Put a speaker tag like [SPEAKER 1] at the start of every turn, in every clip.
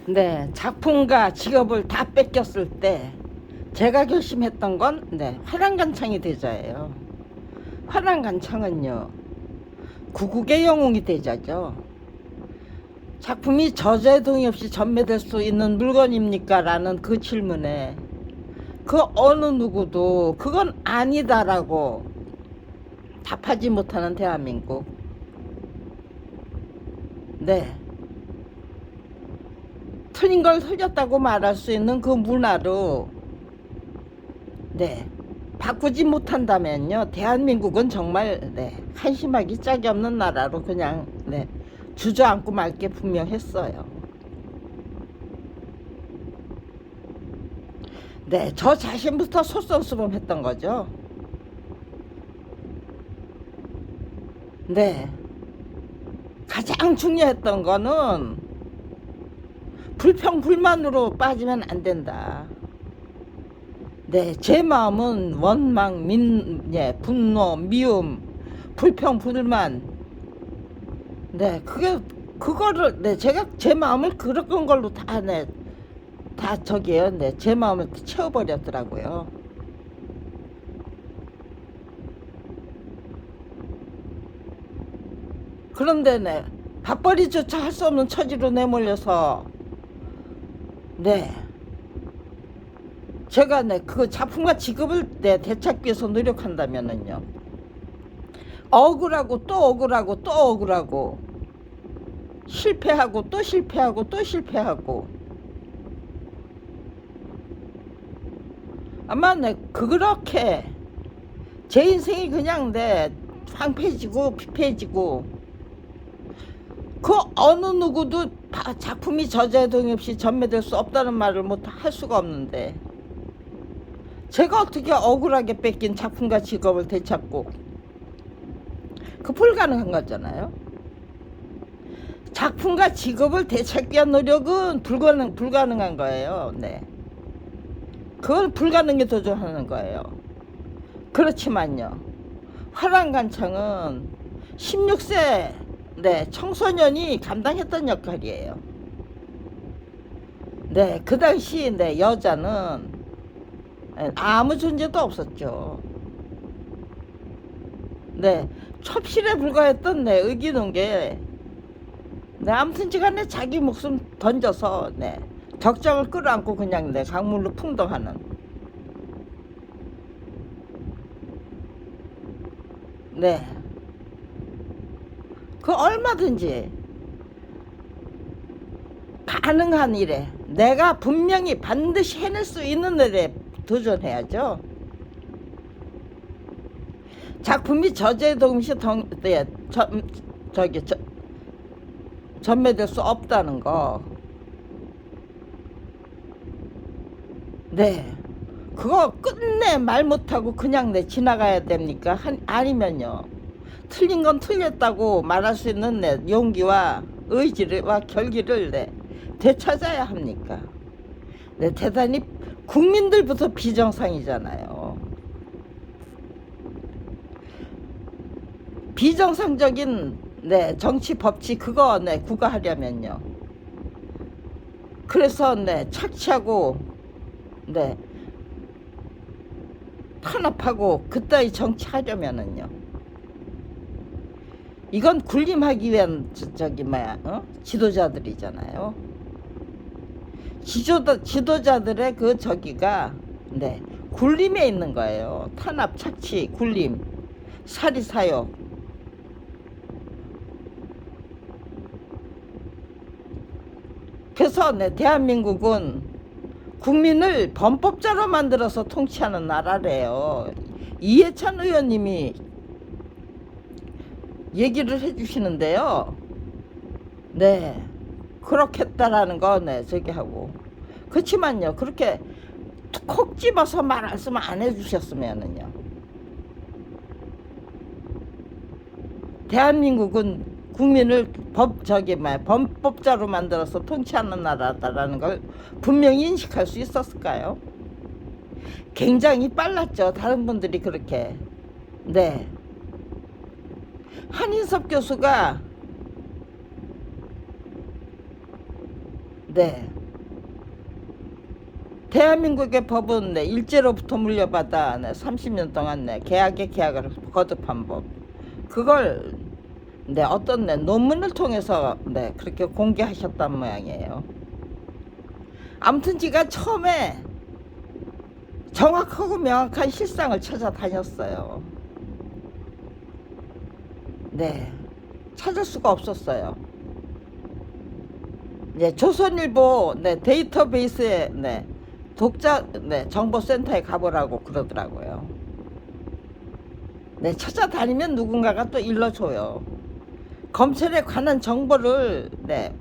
[SPEAKER 1] 네, 작품과 직업을 다 뺏겼을 때 제가 결심했던 건 화랑간창이 되자예요. 화랑간창은요, 구국의 영웅이 되자죠. 작품이 저자의 동의 없이 전매될 수 있는 물건입니까? 라는 그 질문에 그 어느 누구도 그건 아니다라고 답하지 못하는 대한민국. 네. 틀린 걸 틀렸다고 말할 수 있는 그 문화로 바꾸지 못한다면요, 대한민국은 정말 한심하기 짝이 없는 나라로 그냥 주저앉고 말 게 분명했어요. 저 자신부터 솔선수범했던 거죠. 가장 중요했던 거는 불평불만으로 빠지면 안 된다. 제 마음은 원망, 분노, 미움, 불평불만. 그거를 제가 제 마음을 그런 걸로 다 저기요. 제 마음을 채워버렸더라고요. 그런데 밥벌이조차 할 수 없는 처지로 내몰려서 제가 그 작품과 직업을 되찾기 위해서 노력한다면은요, 억울하고 또 억울하고 또 억울하고 실패하고 또 실패하고 또 실패하고 아마 그렇게 제 인생이 그냥 황폐해지고 피폐해지고 그 어느 누구도 작품이 저자의 동의 없이 전매될 수 없다는 말을 못 할 수가 없는데, 제가 어떻게 억울하게 뺏긴 작품과 직업을 되찾고, 그 불가능한 거잖아요. 작품과 직업을 되찾기 위한 노력은 불가능한 거예요. 그걸 불가능에 도전하는 거예요. 그렇지만요, 화랑간창은 16세 청소년이 감당했던 역할이에요. 그 당시 여자는 아무 존재도 없었죠. 첩실에 불과했던 의기농계. 아무튼지 간에 자기 목숨 던져서 격정을 끌어안고 그냥 강물로 풍덩하는 그 얼마든지 가능한 일에, 내가 분명히 반드시 해낼 수 있는 일에 도전해야죠. 작품이 저자의 동시 전매될 수 없다는 거. 그거 끝내 말 못하고 그냥 지나가야 됩니까? 아니면요, 틀린 건 틀렸다고 말할 수 있는 용기와 의지와 결기를 되찾아야 합니까? 대단히 국민들부터 비정상이잖아요. 비정상적인 정치 법치 그거 구가하려면요, 그래서 착취하고 탄압하고 그따위 정치하려면은요, 이건 군림하기 위한 지도자들이잖아요. 지도자들의 그 저기가 군림에 있는 거예요. 탄압, 착취, 군림, 사리, 사욕. 그래서 대한민국은 국민을 범법자로 만들어서 통치하는 나라래요. 이해찬 의원님이 얘기를 해주시는데요. 그렇겠다라는 거 저기 하고. 그렇지만요, 그렇게 콕 집어서 말씀 안 해주셨으면은요, 대한민국은 국민을 범법자로 만들어서 통치하는 나라다라는 걸 분명히 인식할 수 있었을까요? 굉장히 빨랐죠. 다른 분들이 그렇게. 한인섭 교수가 대한민국의 법은 네, 일제로부터 물려받아 네, 30년 동안 네, 계약을 거듭한 법. 그걸 네, 어떤 네, 논문을 통해서 네, 그렇게 공개하셨단 모양이에요. 아무튼 제가 처음에 정확하고 명확한 실상을 찾아다녔어요. 네, 찾을 수가 없었어요. 네, 조선일보 네, 데이터베이스에 네, 독자 네, 정보센터에 가보라고 그러더라고요. 네, 찾아다니면 누군가가 또 일러줘요. 검찰에 관한 정보를 네,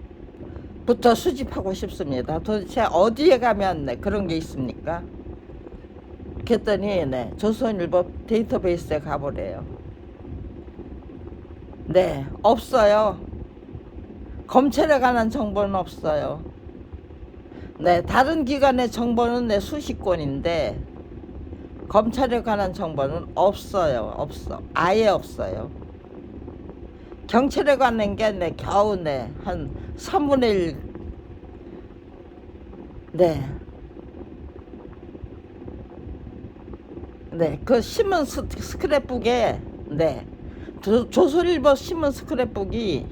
[SPEAKER 1] 부터 수집하고 싶습니다. 도대체 어디에 가면 네, 그런 게 있습니까? 그랬더니 네, 조선일보 데이터베이스에 가보래요. 네, 없어요. 검찰에 관한 정보는 없어요. 네, 다른 기관의 정보는 네, 수십 건인데 검찰에 관한 정보는 없어요. 없어. 아예 없어요. 경찰에 관한 게 네, 겨우 네, 한 3분의 1. 네. 네, 그 신문 스크랩북에 네, 조선일보 신문 스크랩북이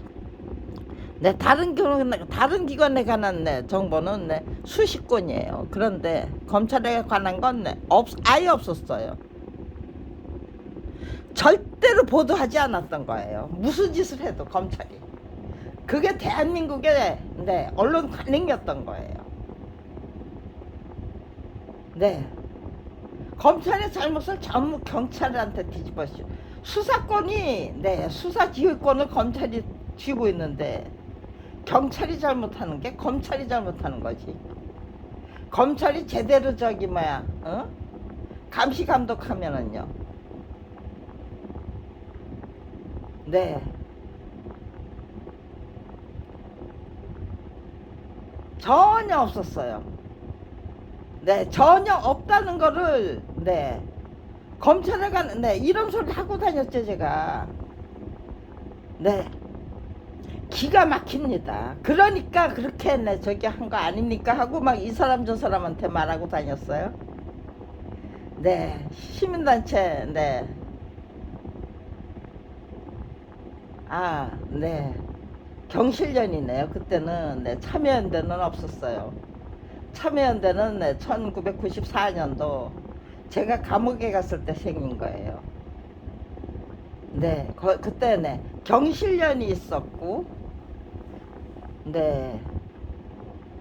[SPEAKER 1] 네, 다른 기관에 관한 네, 정보는 네, 수십 건이에요. 그런데 검찰에 관한 건 네, 아예 없었어요. 절대로 보도하지 않았던 거예요. 무슨 짓을 해도 검찰이. 그게 대한민국의 네, 언론 관행이었던 거예요. 네. 검찰의 잘못을 전부 경찰한테 뒤집어씌워. 수사권이 네, 수사 지휘권을 검찰이 쥐고 있는데 경찰이 잘못하는 게 검찰이 잘못하는 거지. 검찰이 제대로 저기 뭐야, 어? 감시 감독하면은요. 네. 전혀 없었어요. 네, 전혀 없다는 거를 네, 검찰에 가는 네, 이런 소리 하고 다녔죠 제가. 네, 기가 막힙니다. 그러니까 그렇게 네, 저기 한 거 아닙니까 하고 막 이 사람 저 사람한테 말하고 다녔어요. 네, 시민단체 네, 아, 네, 경실련이네요. 그때는 네, 참여연대는 없었어요. 참여연대는 네, 1994년도 제가 감옥에 갔을 때 생긴 거예요. 네, 그때 네, 경실련이 있었고, 네,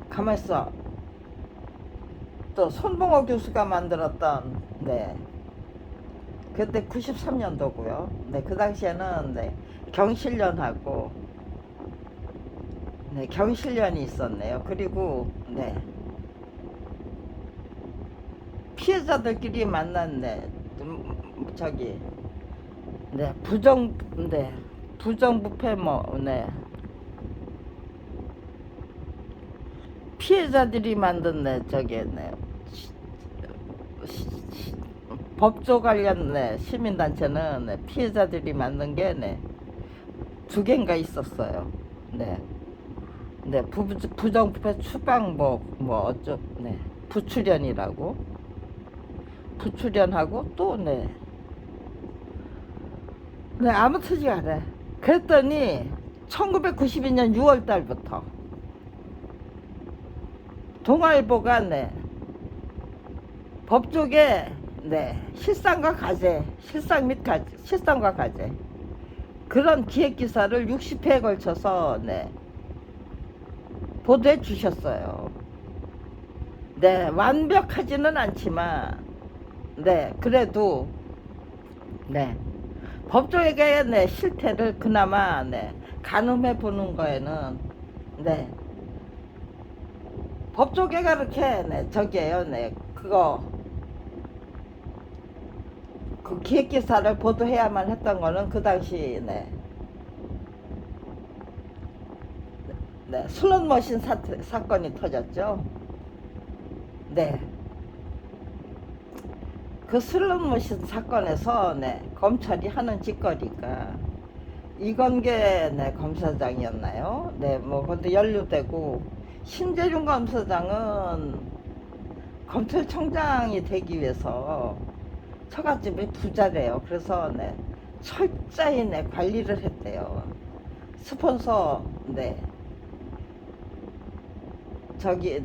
[SPEAKER 1] 가만있어. 또 손봉호 교수가 만들었던, 네, 그때 93년도고요. 네, 그 당시에는 네, 경실련하고, 네, 경실련이 있었네요. 그리고 네, 피해자들끼리 만났네. 저기 네, 네, 부정부패 네, 피해자들이 만든 네, 저기 네, 법조 관련 네, 시민단체는 네, 피해자들이 만든 게 네, 두 개인가 있었어요. 네, 네, 부정부패 추방 뭐 어쩌 네, 부출연하고 또 네, 네, 아무튼지 않아. 그랬더니 1992년 6월 달부터 동아일보가 네, 법조계 네, 실상과 과제 그런 기획 기사를 60회에 걸쳐서 네, 보도해 주셨어요. 네, 완벽하지는 않지만 네, 그래도 네, 법조계의 네, 실태를 그나마 네, 가늠해 보는 거에는 네, 법조계가 그렇게 네, 저기에요. 네, 그 기획기사를 보도해야만 했던 거는 그 당시 네, 네, 슬롯머신 사건이 터졌죠. 네, 그 슬롯머신 사건에서 네, 검찰이 하는 짓거리가 이건계 네, 검사장이었나요? 네, 뭐 근데 연루되고 신재중 검사장은 검찰총장이 되기 위해서 처갓집이 부자래요. 그래서 네, 철저히 네, 관리를 했대요. 스폰서 네, 저기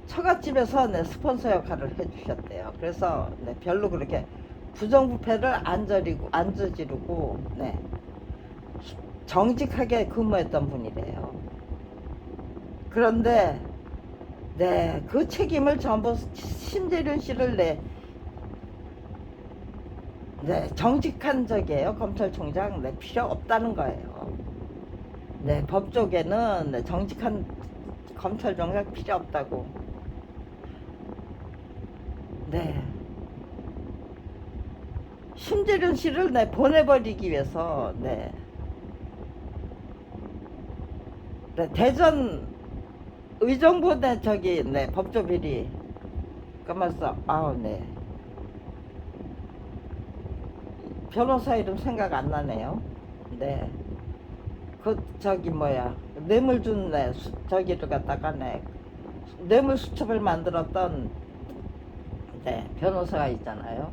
[SPEAKER 1] 처갓집에서 네, 스폰서 역할을 해주셨대요. 그래서 네, 별로 그렇게 부정부패를 안 저지르고 네, 정직하게 근무했던 분이래요. 그런데 네, 그 책임을 전부 심재륜 씨를 네, 정직한 적이에요. 검찰총장 네, 필요 없다는 거예요. 네, 법조계는 네, 정직한 검찰총장 필요 없다고. 네, 심재륜 씨를 네, 보내버리기 위해서 네, 네, 대전 의정부 네, 저기 네, 법조비리 까맣어. 아우 네, 변호사 이름 생각 안 나네요. 네. 그 저기 뭐야 뇌물 준 네, 저기를 갖다가 네 뇌물 수첩을 만들었던 네 변호사가 있잖아요.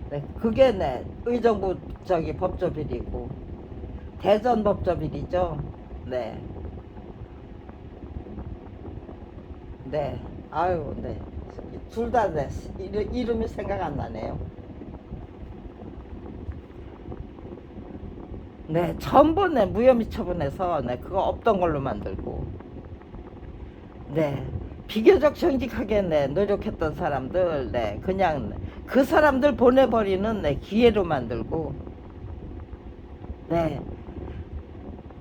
[SPEAKER 1] 네 그게 네 의정부 저기 법조비리고 대전 법조비리죠. 네. 네. 아유 네. 둘 다 네. 이름이 생각 안 나네요. 네, 전부 네, 무혐의 처분해서 네, 그거 없던 걸로 만들고, 네, 비교적 정직하게 네, 노력했던 사람들, 네, 그냥 그 사람들 보내버리는 네, 기회로 만들고, 네,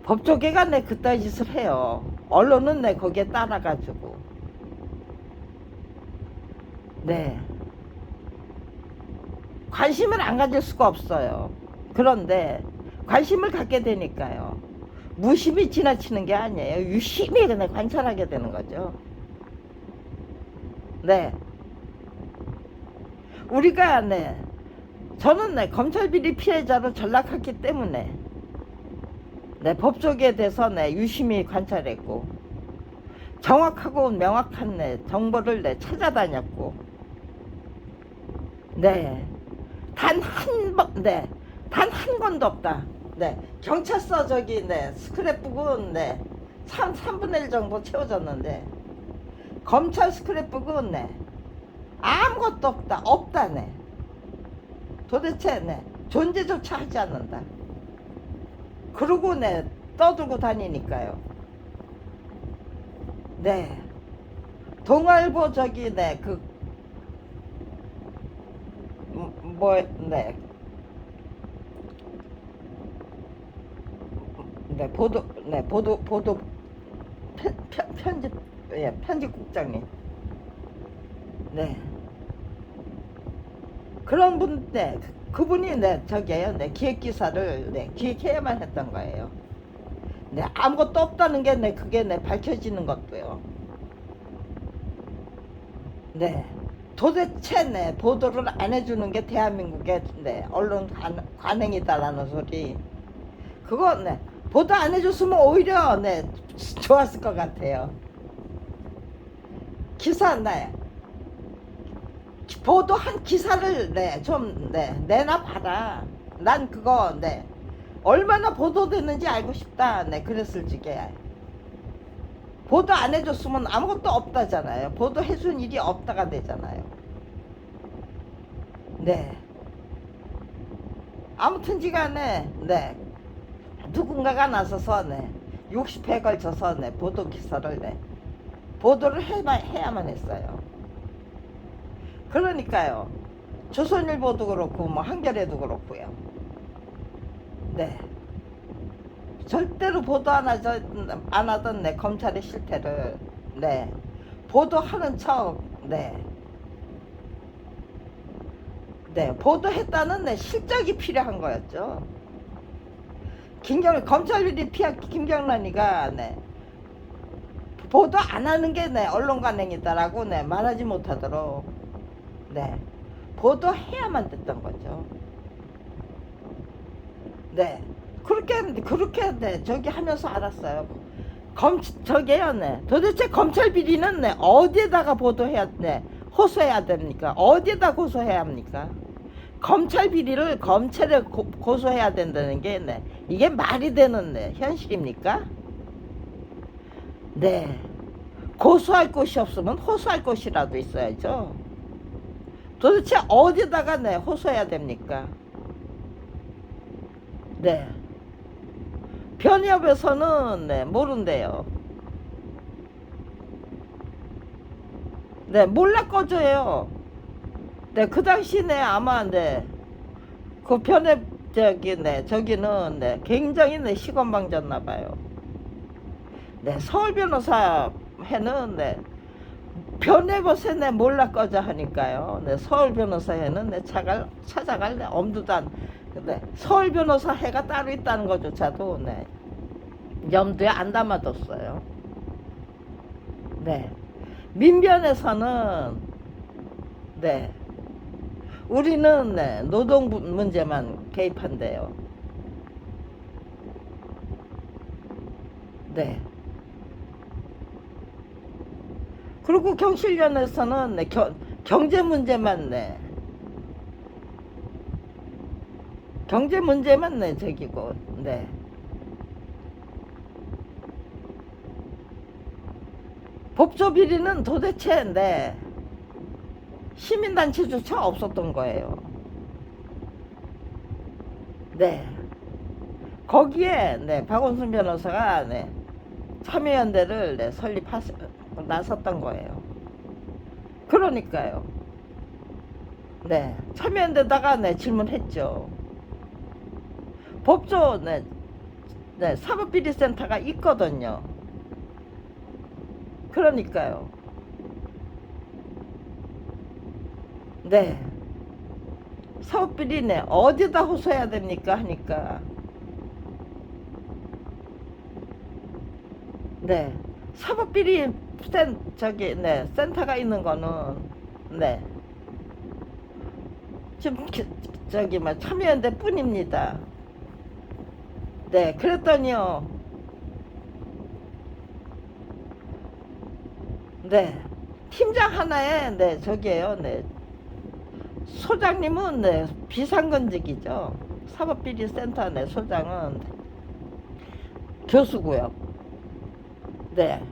[SPEAKER 1] 법조계가 네, 그따위 짓을 해요. 언론은 네, 거기에 따라가지고, 네, 관심을 안 가질 수가 없어요. 그런데 관심을 갖게 되니까요. 무심히 지나치는 게 아니에요. 유심히 그냥 관찰하게 되는 거죠. 네. 우리가 네. 저는 네, 검찰 비리 피해자로 전락했기 때문에 네, 법조계에 대해서 네, 유심히 관찰했고 정확하고 명확한 네, 정보를 네, 찾아다녔고 네. 단 한 번, 네. 단 한 건도 없다. 네. 경찰서 저기, 네. 스크랩북은, 네. 3분의 1 정도 채워졌는데, 검찰 스크랩북은, 네. 아무것도 없다. 없다, 네. 도대체, 네. 존재조차 하지 않는다. 그러고, 네. 떠들고 다니니까요. 네. 동아일보 저기, 네. 네. 네, 보도, 편집, 예, 편집국장님. 네. 그런 분, 네, 그분이, 네, 저기에요, 네, 기획기사를, 네, 기획해야만 했던 거예요. 네, 아무것도 없다는 게, 네, 그게, 네, 밝혀지는 것도요. 네. 도대체, 네, 보도를 안 해주는 게 대한민국의, 네, 언론 관행이다라는 소리. 그거, 네, 보도 안 해줬으면 오히려, 네, 좋았을 것 같아요. 기사, 네, 보도한 기사를, 네, 좀, 네, 내놔 봐라. 난 그거, 네, 얼마나 보도됐는지 알고 싶다. 네, 그랬을 적에. 보도 안 해줬으면 아무것도 없다잖아요. 보도 해준 일이 없다가 되잖아요. 네. 아무튼지 간에, 네. 누군가가 나서서, 네. 60회에 걸쳐서, 네. 보도 기사를, 네. 보도를 해야만 했어요. 그러니까요. 조선일보도 그렇고, 뭐, 한겨레도 그렇고요. 네. 절대로 보도 안 하던 네, 검찰의 실태를, 네. 보도하는 척, 네. 네. 보도했다는 네, 실적이 필요한 거였죠. 검찰비리 피한 김경란이가, 네. 보도 안 하는 게, 네, 언론 관행이다라고, 네, 말하지 못하도록, 네. 보도해야만 됐던 거죠. 네. 그렇게, 네, 저기 하면서 알았어요. 저게요, 네. 도대체 검찰 비리는, 네, 어디에다가 보도해야, 네, 호소해야 됩니까? 어디에다 고소해야 합니까? 검찰 비리를 검찰에 고소해야 된다는 게 네. 이게 말이 되는 네. 현실입니까? 네. 고소할 곳이 없으면 호소할 곳이라도 있어야죠. 도대체 어디다가 네, 호소해야 됩니까? 네. 변협에서는 네, 모른대요. 네, 몰라 꺼져요. 네, 그 당시 네, 아마 네, 그 변협 저기는 네, 굉장히 네, 시건방졌나 봐요. 네, 서울 변호사 회는 네, 변협에서 네, 몰라 꺼져 하니까요. 네, 서울 변호사회는 네, 찾아갈 네, 엄두도 안. 네, 서울 변호사 회가 따로 있다는 것조차도 네, 염두에 안 담아뒀어요. 네, 민변에서는 네, 우리는 네, 노동 문제만 개입한대요. 네. 그리고 경실련에서는 네, 경제 문제만 네, 경제 문제만 네, 저기고 네. 법조 비리는 도대체 네, 시민단체조차 없었던 거예요. 네. 거기에 네, 박원순 변호사가 네, 참여연대를 네, 나섰던 거예요. 그러니까요. 네, 참여연대다가 네, 질문했죠. 법조 네, 네, 사법비리센터가 있거든요. 그러니까요. 네. 사법비리네 어디다 호소해야 됩니까 하니까 네 사법비리 네 센터가 있는 거는 네 지금 저기 뭐 참여연대 뿐입니다. 네 그랬더니요 네 팀장 하나에 네 저기에요 네 소장님은 네 비상근직이죠. 사법비리센터 네 소장은 교수고요. 네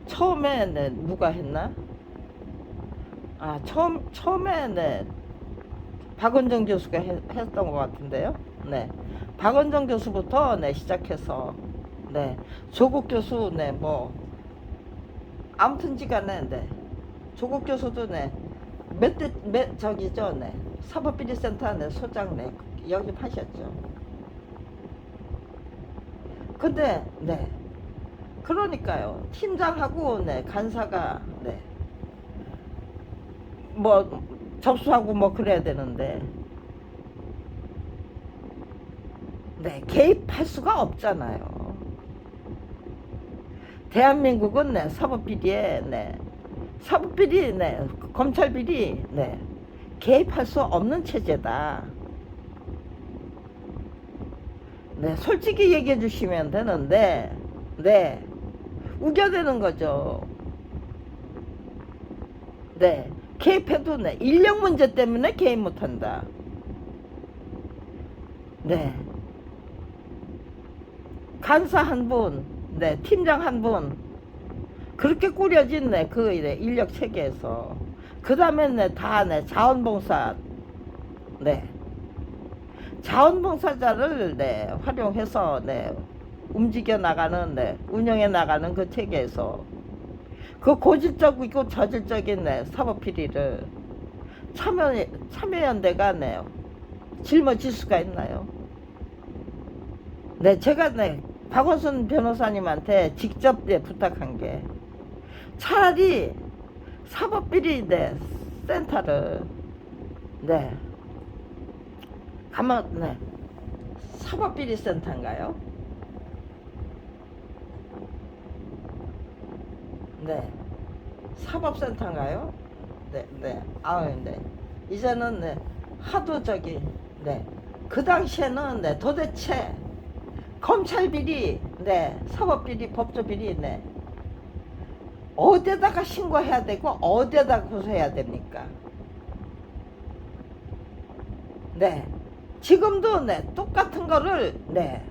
[SPEAKER 1] 처음에 네 누가 했나? 아 처음에 네 박은정 교수가 했던 것 같은데요. 네 박은정 교수부터 네 시작해서 네 조국 교수 네 뭐 아무튼지간에 네 조국 교수도 네 저기죠 네 사법비리센터 네 소장 네 영입하셨죠. 근데 네 그러니까요 팀장하고 네 간사가 네 뭐 접수하고 뭐 그래야 되는데 네 개입할 수가 없잖아요. 대한민국은 네 사법비리에 네 사법비리 네 검찰비리 네 개입할 수 없는 체제다. 네 솔직히 얘기해 주시면 되는데 네 우겨대는 거죠. 네 개입해도 네 인력 문제 때문에 개입 못한다. 네 간사 한 분, 네 팀장 한 분 그렇게 꾸려진 네 그 인력 체계에서 그 다음에 네다네 자원봉사 네 자원봉사자를 네 활용해서 네 움직여 나가는 네 운영해 나가는 그 체계에서 그 고질적이고 저질적인 네 사법비리를 참여연대가 네 짊어질 수가 있나요? 네 제가 네 박원순 변호사님한테 직접 네, 부탁한 게 차라리 사법비리 네 센터를 네 가만 네 사법비리 센터인가요? 네 사법센터인가요? 네. 네. 이제는 네 하도 저기 네 그 당시에는 네 도대체 검찰비리 네 사법비리 법조비리 네 어디에다가 신고해야 되고 어디에다가 고소해야 됩니까? 네. 지금도 네, 똑같은 거를 네.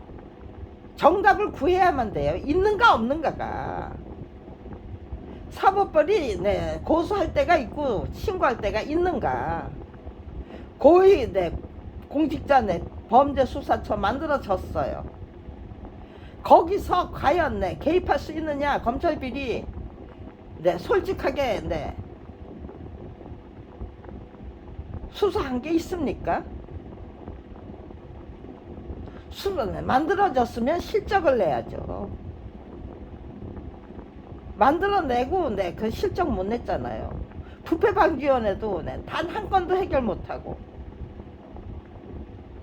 [SPEAKER 1] 정답을 구해야만 돼요. 있는가 없는가가. 사법벌이 네, 고소할 때가 있고 신고할 때가 있는가. 고위 네, 공직자 네, 범죄수사처 만들어졌어요. 거기서 과연 네, 개입할 수 있느냐. 검찰비리 네, 솔직하게 네, 수사한 게 있습니까? 수사는 만들어졌으면 실적을 내야죠. 만들어내고 네, 그 실적 못 냈잖아요. 부패방지위원회도 네, 단 한 건도 해결 못하고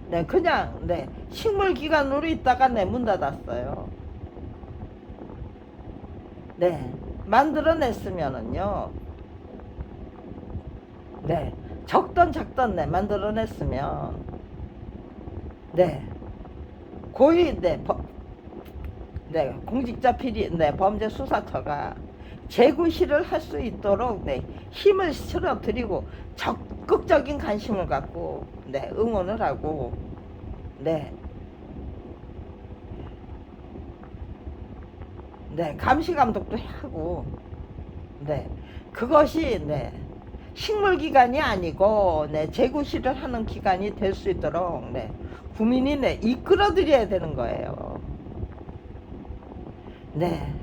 [SPEAKER 1] 네, 그냥 네, 식물기관으로 있다가 네, 문 닫았어요. 네, 만들어냈으면은요. 네, 적던 작던 네, 만들어냈으면 네, 고위 네, 네, 공직자 비리 네, 범죄수사처가 재구시를 할 수 있도록 네, 힘을 실어드리고 적극적인 관심을 갖고 네, 응원을 하고 네, 네, 감시 감독도 하고 네, 그것이 네, 식물 기관이 아니고 네, 재구시를 하는 기관이 될 수 있도록 네, 국민이 네, 이끌어드려야 되는 거예요. 네.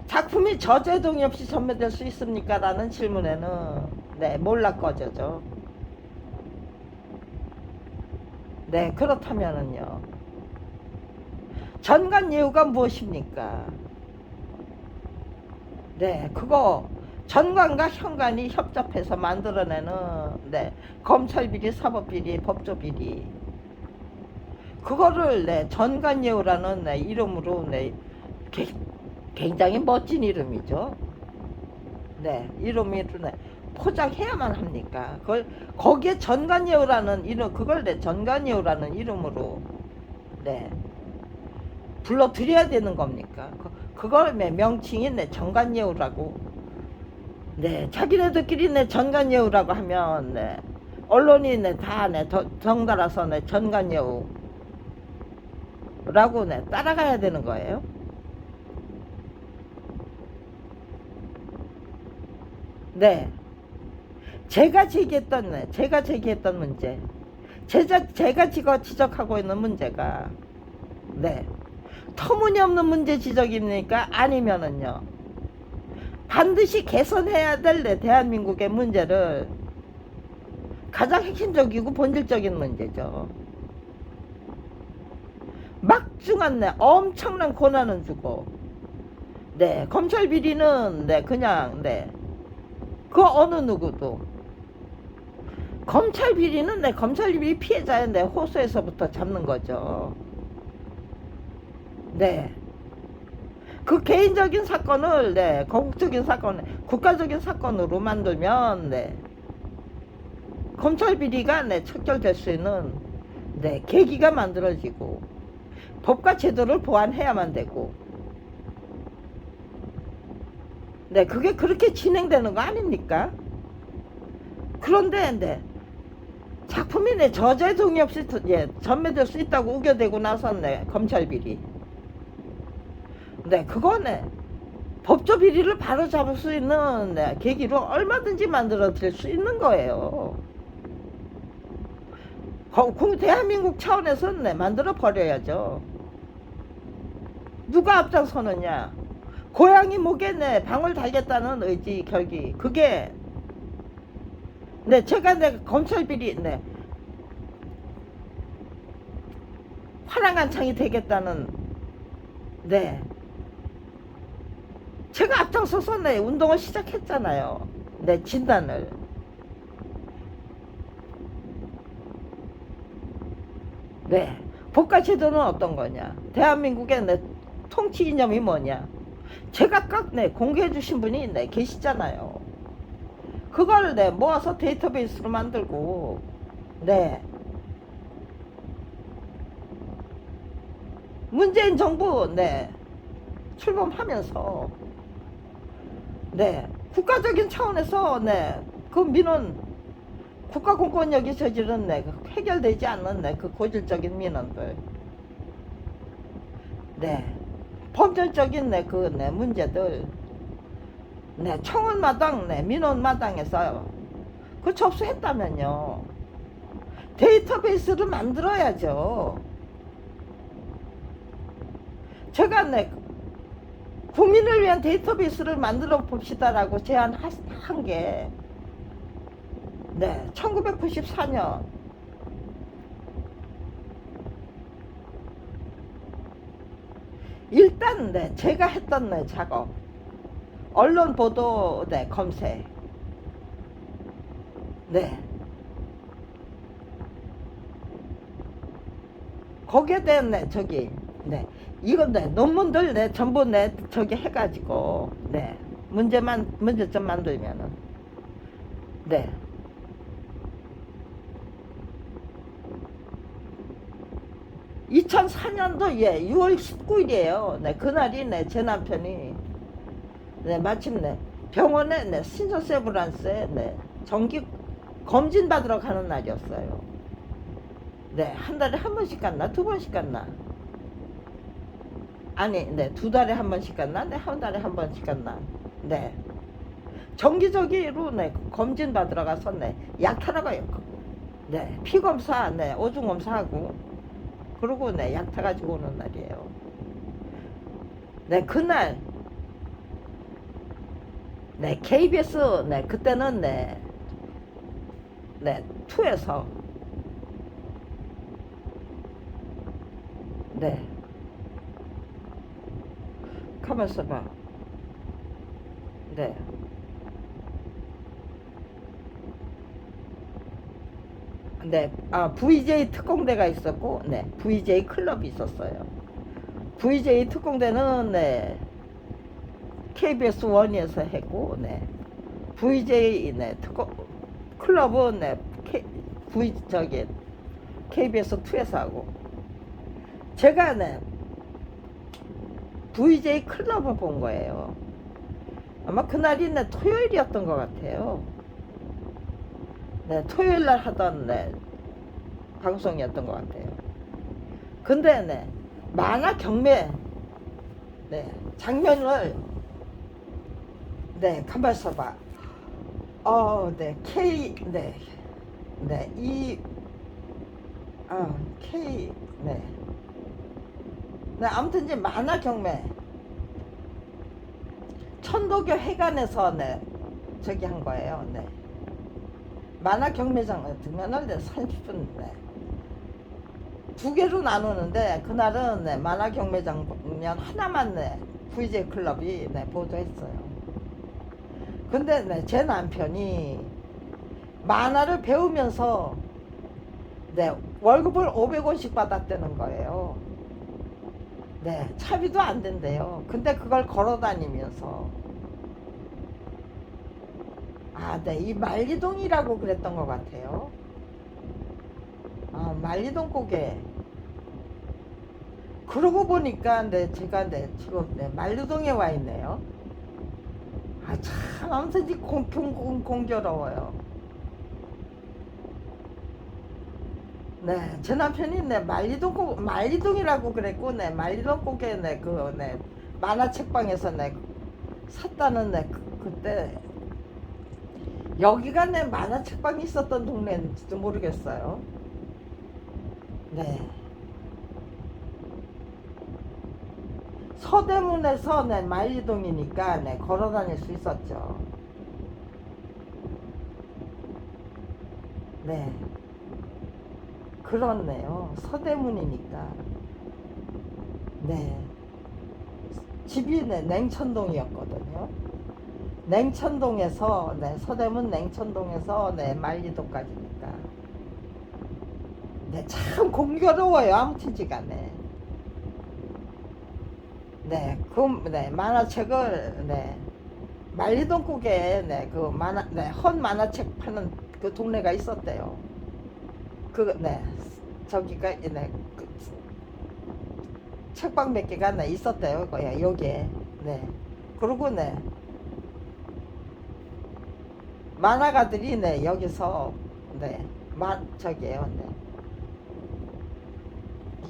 [SPEAKER 1] 작품이 저죄 동의 없이 전매될 수 있습니까? 라는 질문에는 네, 몰라 꺼져죠. 네, 그렇다면은요. 전관 예우가 무엇입니까? 네, 그거 전관과 현관이 협잡해서 만들어내는 네, 검찰비리, 사법비리, 법조비리 그거를 네, 전관예우라는 네, 이름으로 네, 굉장히 멋진 이름이죠. 네, 이름으로 네, 포장해야만 합니까? 그걸 거기에 전관예우라는 이름 그걸 네, 전관예우라는 이름으로 네, 불러드려야 되는 겁니까? 그걸 네, 명칭이 네, 전관예우라고 네, 자기네들끼리 네, 전관예우라고 하면 네, 언론이 네, 다 네, 덩달아서 네, 전관예우라고 네, 따라가야 되는 거예요. 네, 제가 제기했던 문제, 제가 지적하고 있는 문제가 네, 터무니없는 문제 지적입니까? 아니면은요, 반드시 개선해야 될 네, 대한민국의 문제를 가장 핵심적이고 본질적인 문제죠. 막중한 네, 엄청난 권한은 주고 네, 검찰 비리는 네, 그냥 네, 그 어느 누구도 검찰 비리는 네, 검찰 비리 피해자의 네, 호소에서부터 잡는 거죠. 네. 그 개인적인 사건을 네, 거국적인 사건, 국가적인 사건으로 만들면 네, 검찰 비리가 네, 척결될 수 있는 네, 계기가 만들어지고 법과 제도를 보완해야만 되고 네, 그게 그렇게 진행되는 거 아닙니까? 그런데 네, 작품이 네, 저자의 동의 없이 예, 전매될 수 있다고 우겨대고 나섰네, 검찰 비리. 네, 그거네. 법조 비리를 바로 잡을 수 있는 네, 계기로 얼마든지 만들어 드릴 수 있는 거예요. 대한민국 차원에서는 네, 만들어 버려야죠. 누가 앞장서느냐? 고양이 목에 네, 방울 달겠다는 의지, 결기. 그게 네, 제가 네, 검찰 비리 네, 화랑한 창이 되겠다는 네, 제가 앞장서서 네, 운동을 시작했잖아요. 네, 진단을. 네, 법과제도는 어떤 거냐? 대한민국의 네, 통치 이념이 뭐냐? 제가 각 네, 공개해 주신 분이 네, 계시잖아요. 그걸 네, 모아서 데이터베이스로 만들고 네, 문재인 정부 네 출범하면서 네 국가적인 차원에서 네그 민원 국가 공권력이 저지른 해결되지 않는 그 고질적인 민원들 범절적인 문제들 청원마당 민원마당에서 그 접수했다면요 데이터베이스를 만들어야죠. 제가 국민을 위한 데이터베이스를 만들어 봅시다라고 제안한 게 1994년 일단 제가 했던 작업 언론 보도 검색 거기에 대한 이건 논문들 전부 저기 해가지고 문제점 만들면은 2004년도 6월 19일이에요. 그날이 제 남편이 마침 병원에 신서세브란스에 정기 검진 받으러 가는 날이었어요. 한 달에 한 번씩 갔나 두 번씩 갔나 아니 두 달에 한 번씩 갔나 한 달에 한 번씩 갔나 정기적으로 검진 받으러 가서 약 타러 가요. 피 검사 오줌 검사하고 그러고 약 타가지고 오는 날이에요. 그날 KBS 그때는 2에서 가만있어 봐. VJ 특공대가 있었고, VJ 클럽이 있었어요. VJ 특공대는 KBS 1에서 했고, VJ 클럽은 KBS 2에서 하고, 제가 VJ 클럽을 본 거예요. 아마 그날이 토요일이었던 것 같아요. 토요일 날 하던 방송이었던 것 같아요. 근데 만화 경매 장면을 가만 있어봐. K K 아무튼 이제 만화 경매 천도교 회관에서 저기 한 거예요. 만화 경매장을 들면은 30분 두 개로 나누는데 그날은 만화 경매장 하나만 VJ 클럽이 보도했어요. 근데 제 남편이 만화를 배우면서 월급을 500원씩 받았다는 거예요. 차비도 안 된대요. 근데 그걸 걸어 다니면서 이 만리동이라고 그랬던 것 같아요. 만리동 고개. 그러고 보니까 제가 지금 만리동에 와 있네요. 참 아무튼 공교로워요. 제 남편이 만리동이라고 그랬고 만리동 고개 만화책방에서 샀다는 그때 여기가 만화책방이 있었던 동네인지도 모르겠어요. 서대문에서 만리동이니까 걸어 다닐 수 있었죠. 그렇네요. 서대문이니까. 집이 냉천동이었거든요. 냉천동에서 서대문 냉천동에서 만리동까지니까. 참 공교로워요. 아무튼지간에. 만화책을 만리동 국에 헌 만화책 파는 그 동네가 있었대요. 저기가 책방 몇 개가 네, 있었대요. 거야 여기에. 네. 그리고 네 만화가들이 네 여기서 네 저기에요. 네.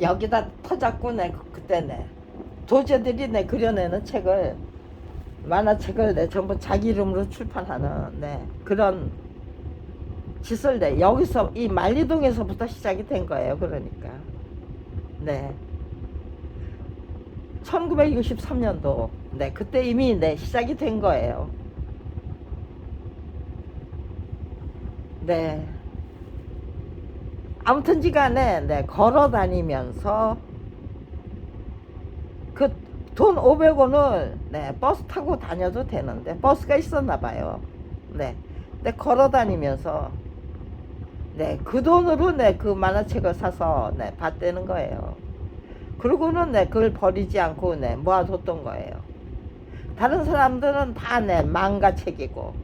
[SPEAKER 1] 여기다 터잡고 네 그때 네 도제들이 네 그려내는 책을 만화책을 네 전부 자기 이름으로 출판하는 네 그런 짓을 네 여기서 이 만리동에서부터 시작이 된 거예요. 그러니까 네 1963년도 네 그때 이미 네 시작이 된 거예요. 네 아무튼지간에 네 걸어 다니면서 그 돈 500원을 네 버스 타고 다녀도 되는데 버스가 있었나 봐요. 네 근데 걸어 다니면서 네 그 돈으로 네 그 만화책을 사서 네 봤다는 거예요. 그러고는 네 그걸 버리지 않고 네 모아뒀던 거예요. 다른 사람들은 다 네 망가책이고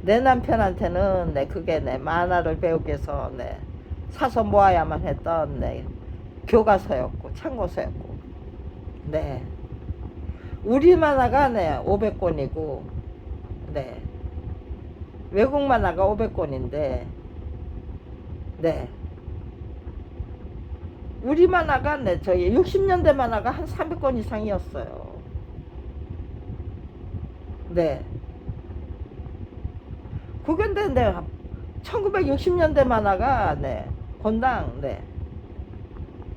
[SPEAKER 1] 내 남편한테는 네 그게 네 만화를 배우기 위해서 네 사서 모아야만 했던 네 교과서였고 참고서였고 네 우리 만화가 네 500권이고 네 외국 만화가 500권인데 네 우리 만화가 네 저희 60년대 만화가 한 300권 이상이었어요. 네 그건데 네 1960년대 만화가 네 권당 네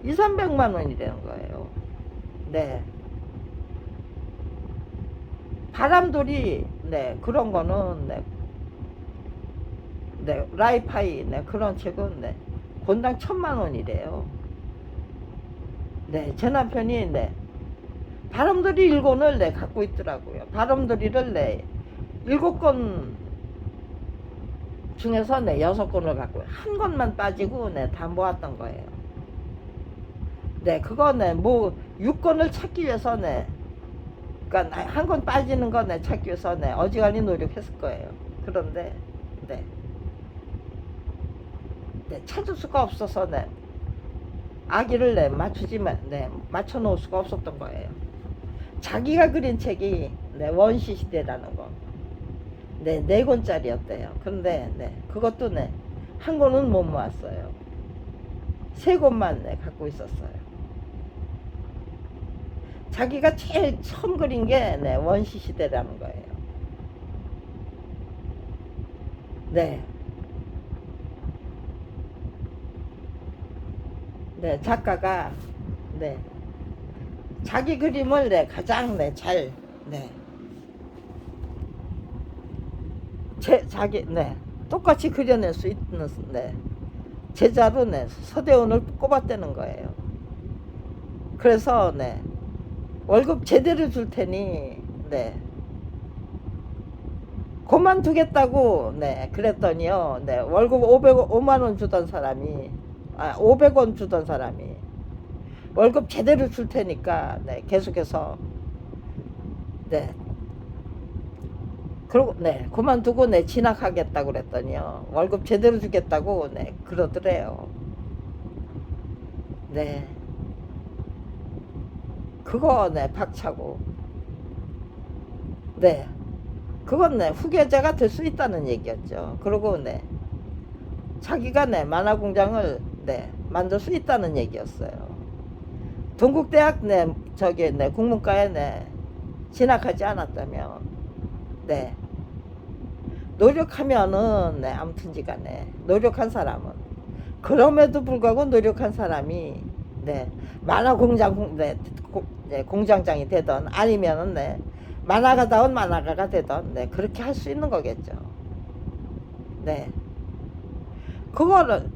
[SPEAKER 1] 2, 300만 원이 되는 거예요. 네 바람돌이 네 그런 거는 네, 네 라이파이 네 그런 책은 네 권당 1000만 원이래요. 네 제 남편이 네 바람돌이 1권을 네 갖고 있더라고요. 바람돌이를 네 7권 중에서 네 6권을 갖고 한 권만 빠지고 네 다 모았던 거예요. 네 그거 네뭐 6권을 찾기 위해서 네 그러니까 한 권 빠지는 거 네 찾기 위해서 네 어지간히 노력했을 거예요. 그런데 네, 네 찾을 수가 없어서 네 아기를 네 맞추지만 네 맞춰 놓을 수가 없었던 거예요. 자기가 그린 책이 네 원시 시대라는 거. 네, 4권짜리였대요. 근데 네, 그것도 네, 한 권은 못 모았어요. 3권만 네, 갖고 있었어요. 자기가 제일 처음 그린 게 네, 원시 시대라는 거예요. 네. 네, 작가가 네. 자기 그림을 네, 가장 네, 잘 네. 자기 네. 똑같이 그려낼 수 있는 네. 제자로 네. 서대원을 꼽았다는 거예요. 그래서 네. 월급 제대로 줄 테니 네. 그만두겠다고 네 그랬더니요 네 월급 5만 원 주던 사람이 500원 주던 사람이 월급 제대로 줄 테니까 네 계속해서 네 그러고 네 그만두고 네 진학하겠다고 그랬더니요 월급 제대로 주겠다고 네 그러더래요. 네 그거 네 박차고 네 그건 네 후계자가 될 수 있다는 얘기였죠. 그리고 네 자기가 네 만화 공장을 네 만들 수 있다는 얘기였어요. 동국대학 네 저기 네 국문과에 네 진학하지 않았다면 네 노력하면은 네 아무튼지간에 노력한 사람은 그럼에도 불구하고 노력한 사람이 네 만화 공장 네, 공장장이 되던 아니면은 네 만화가다운 만화가가 되던 네 그렇게 할 수 있는 거겠죠. 네 그거를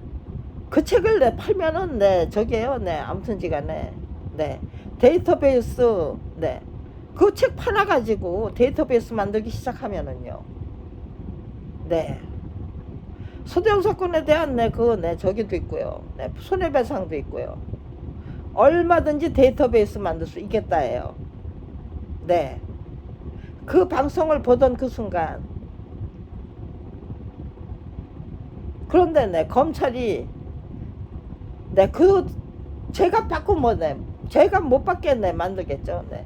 [SPEAKER 1] 그 책을 네 팔면은 네 저게요 네 아무튼지간에 네 데이터베이스 네 그 책 팔아가지고 데이터베이스 만들기 시작하면은요 네 소대형 사건에 대한 네 그 네 저기도 있고요 네 손해배상도 있고요 얼마든지 데이터베이스 만들 수 있겠다예요. 네 그 방송을 보던 그 순간 그런데 네 검찰이 네 그 죄가 받고 뭐 네 제가 못 받게 네 만들겠죠. 네.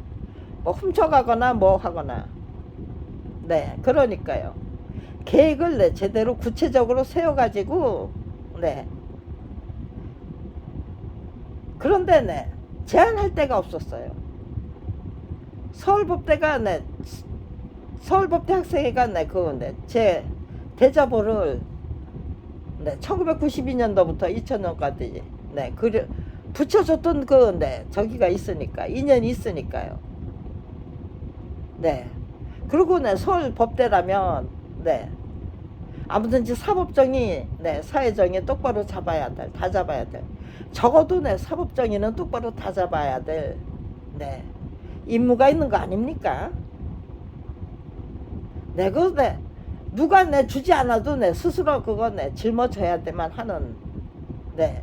[SPEAKER 1] 뭐 훔쳐가거나 뭐 하거나. 네, 그러니까요. 계획을 네 제대로 구체적으로 세워가지고 네. 그런데 네 제한할 데가 없었어요. 서울법대가 네 서울법대 학생회가 네 그건데 제 대자보를 네 1992년도부터 2000년까지 네 그 붙여줬던 그 네 저기가 있으니까 인연이 있으니까요. 네. 그리고 네 서울법대라면 네 아무든지 사법정의 네 사회정의 똑바로 잡아야 돼. 다 잡아야 돼. 적어도 네 사법정의는 똑바로 다 잡아야 될 네 임무가 있는 거 아닙니까? 네, 그, 네, 누가 내 주지 않아도 내 스스로 그거 내 짊어져야 돼만 하는, 네,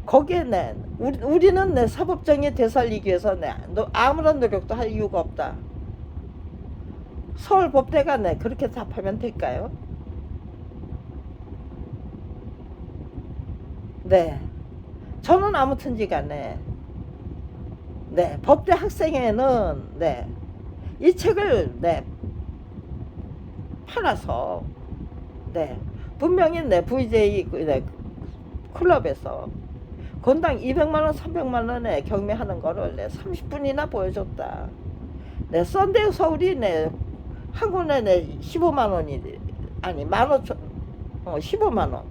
[SPEAKER 1] 거기에 내, 우리는 내 사법정의 되살리기 위해서 내, 아무런 노력도 할 이유가 없다. 서울법대가 내, 그렇게 답하면 될까요? 네, 저는 아무튼지 간에, 네, 법대 학생회는, 네, 이 책을, 네, 팔아서 네 분명히 네 VJ 네, 클럽에서 건당 200만원 300만원에 경매하는 거를 네 30분이나 보여줬다. 네 썬데이 서울이 네한 권에 네 15만원이 아니 15,000 15만원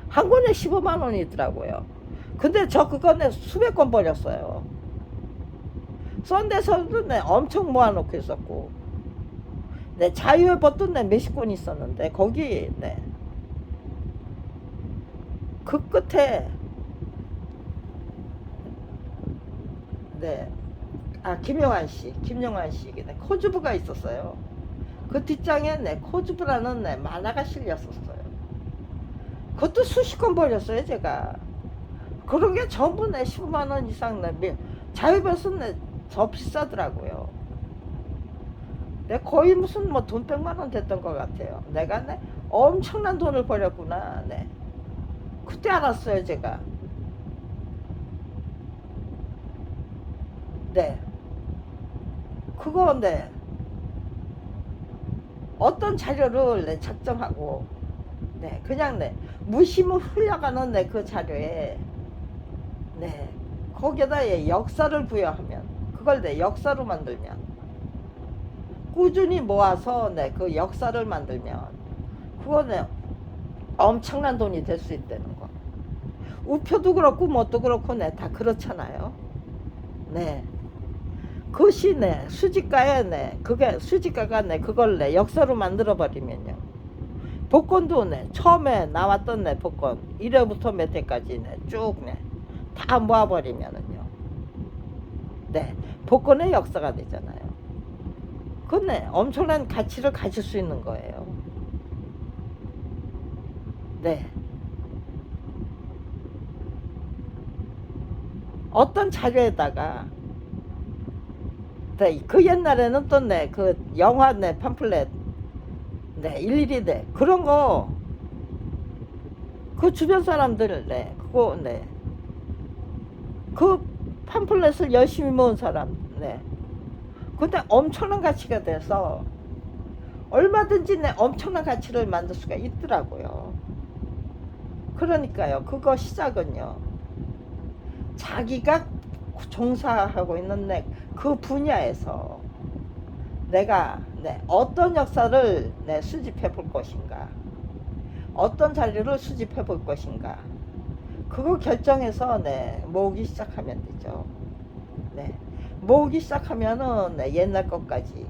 [SPEAKER 1] 한 권에 15만원이더라고요. 근데 저 그거는 수백 권 버렸어요. 썬데이 서울도 네 엄청 모아놓고 있었고 네, 자유의 법도 네, 몇십 권 있었는데, 거기, 네. 그 끝에, 네. 아, 김용환 씨, 네, 코주부가 있었어요. 그 뒷장에, 네, 코주부라는 네, 만화가 실렸었어요. 그것도 수십 권 버렸어요, 제가. 그런 게 전부 네, 15만원 이상, 네, 자유별은 네, 더 비싸더라고요. 내 거의 무슨 뭐 돈 100만원 됐던 것 같아요. 내가 네 엄청난 돈을 버렸구나. 네. 그때 알았어요, 제가. 네. 그거 네. 어떤 자료를 네, 작성하고 네, 그냥 네 무심을 흘려가는 네, 그 자료에 네. 거기에다 예, 역사를 부여하면 그걸 네, 역사로 만들면 꾸준히 모아서 네, 그 역사를 만들면 그거는 엄청난 돈이 될 수 있다는 거. 우표도 그렇고 뭣도 그렇고 네, 다 그렇잖아요. 네. 그것이 네, 수집가에 네, 그게 수집가가 네, 그걸 네, 역사로 만들어 버리면요. 복권도 네, 처음에 나왔던 네, 복권 1회부터 몇 회까지 네, 쭉 네, 다 모아버리면은요. 네, 복권의 역사가 되잖아요. 그건 네, 엄청난 가치를 가질 수 있는 거예요. 네. 어떤 자료에다가 네, 그 옛날에는 또 네, 그 영화 네, 팜플렛 네, 일일이 네, 그런 거 그 주변 사람들 네, 그거 네, 그 팜플렛을 열심히 모은 사람 네, 근데 엄청난 가치가 돼서 얼마든지 네, 엄청난 가치를 만들 수가 있더라고요. 그러니까요, 그거 시작은요, 자기가 종사하고 있는 네, 그 분야에서 내가 네, 어떤 역사를 네, 수집해 볼 것인가, 어떤 자료를 수집해 볼 것인가, 그거 결정해서 네, 모으기 시작하면 되죠. 네, 모으기 시작하면은 네, 옛날 것까지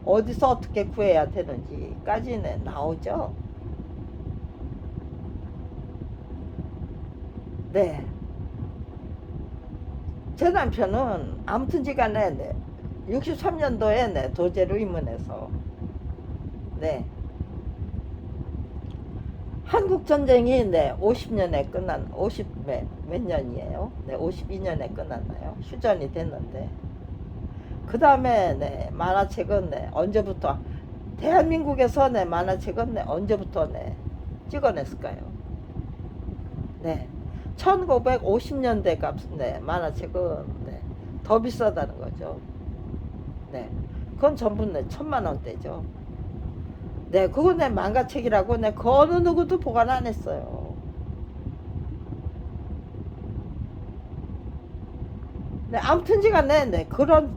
[SPEAKER 1] 어디서 어떻게 구해야 되는지까지 네, 나오죠. 네. 제 남편은 아무튼지간에 네, 63년도에 네, 도제로 입문해서 네, 한국 전쟁이 네, 50년에 끝난 50 몇 년이에요? 네, 52년에 끝났나요? 휴전이 됐는데 그 다음에 네, 만화책은 네, 언제부터 대한민국에서 네, 만화책은 네, 언제부터 네, 찍어냈을까요? 네, 1950년대 값, 네, 만화책은, 네, 더 비싸다는 거죠. 네, 그건 전부 네, 1000만 원대죠. 네, 그건 내 만가책이라고 내 그 어느 누구도 보관 안 했어요. 네, 아무튼지간에 네, 그런